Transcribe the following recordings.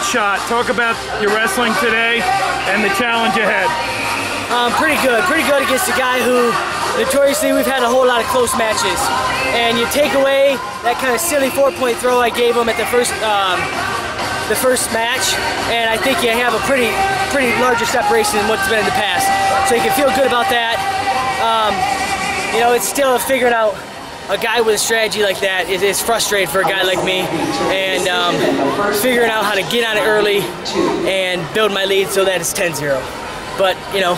gold shot. Talk about your wrestling today and the challenge ahead. Pretty good against a guy who notoriously we've had a whole lot of close matches. And you take away that kind of silly 4-point throw I gave him at the first match, and I think you have a pretty larger separation than what's been in the past. So you can feel good about that. You know, it's still figuring out a guy with a strategy like that is frustrating for a guy like me, and figuring out how to get on it early and build my lead so that it's 10-0. But, you know,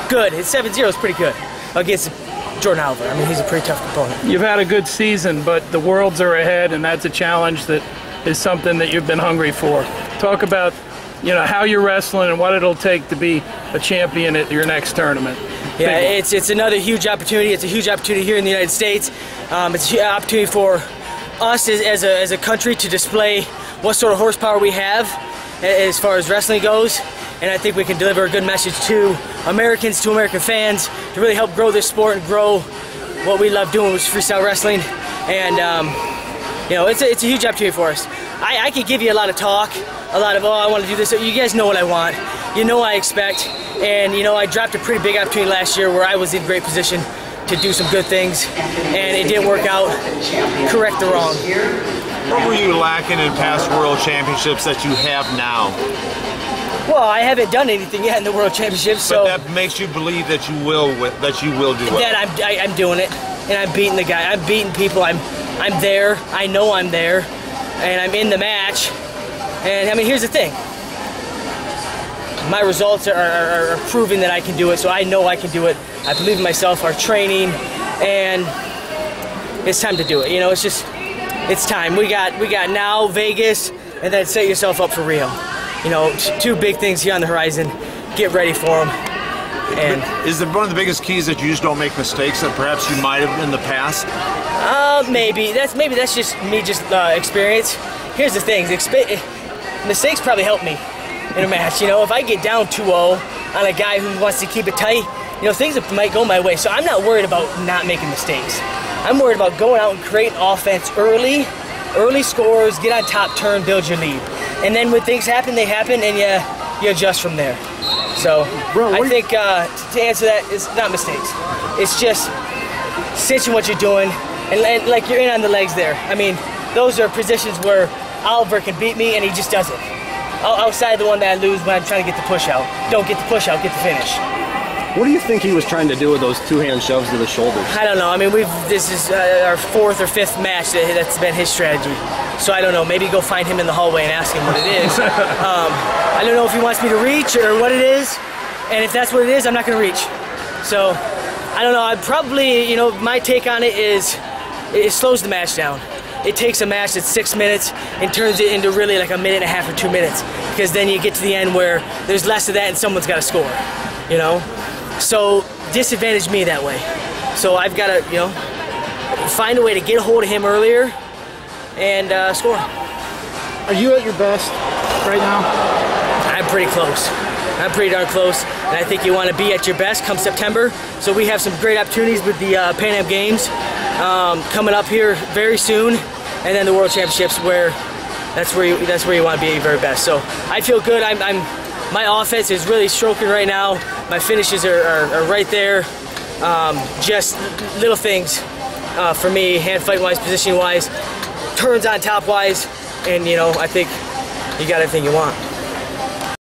good. It's 7-0 is pretty good against Jordan Oliver. I mean, he's a pretty tough opponent. You've had a good season, but the worlds are ahead, and that's a challenge that is something that you've been hungry for. Talk about, you know, how you're wrestling and what it'll take to be a champion at your next tournament. Yeah, it's another huge opportunity. It's a huge opportunity here in the United States. It's an opportunity for us as a country to display what sort of horsepower we have as far as wrestling goes. And I think we can deliver a good message to Americans, to American fans, to really help grow this sport and grow what we love doing, which is freestyle wrestling. And you know, it's a huge opportunity for us. I could give you a lot of talk, a lot of, oh, I want to do this. You guys know what I want. You know what I expect. And, you know, I dropped a pretty big opportunity last year where I was in great position to do some good things, and it didn't work out. Correct the wrong. What were you lacking in past world championships that you have now? Well, I haven't done anything yet in the World Championships, so but that makes you believe that you will do well. That I'm doing it, and I'm beating the guy. I'm beating people. I'm there. I know I'm there, and I'm in the match. And I mean, here's the thing. My results are proving that I can do it, so I know I can do it. I believe in myself. Our training, and it's time to do it. You know, it's time. We got now Vegas, and then set yourself up for Rio. You know, two big things here on the horizon. Get ready for them. And is one of the biggest keys that you just don't make mistakes that perhaps you might have in the past? Maybe that's just me, experience. Here's the thing: mistakes probably help me in a match. You know, if I get down 2-0 on a guy who wants to keep it tight, you know, things might go my way. So I'm not worried about not making mistakes. I'm worried about going out and creating offense early scores, get on top, turn, build your lead. And then when things happen, they happen, and you adjust from there. So I think to answer that, it's not mistakes. It's just cinching what you're doing, and like you're in on the legs there. I mean, those are positions where Oliver can beat me, and he just doesn't. Outside the one that I lose when I'm trying to get the push out. Don't get the push out, get the finish. What do you think he was trying to do with those two-hand shoves to the shoulders? I don't know. I mean, this is our 4th or 5th match that's been his strategy. So I don't know. Maybe go find him in the hallway and ask him what it is. I don't know if he wants me to reach or what it is. And if that's what it is, I'm not going to reach. So I don't know. I'd probably, you know, my take on it is it slows the match down. It takes a match that's 6 minutes and turns it into really like a minute and a half or 2 minutes, because then you get to the end where there's less of that and someone's got to score, you know? So disadvantage me that way. So I've got to, you know, find a way to get a hold of him earlier and score. Are you at your best right now? I'm pretty close. I'm pretty darn close, and I think you want to be at your best come September. So we have some great opportunities with the Pan Am Games coming up here very soon, and then the World Championships, where that's where you want to be at your very best. So I feel good. My offense is really stroking right now. My finishes are right there. Just little things for me, hand fight wise, position wise, turns on top wise, and you know, I think you got everything you want.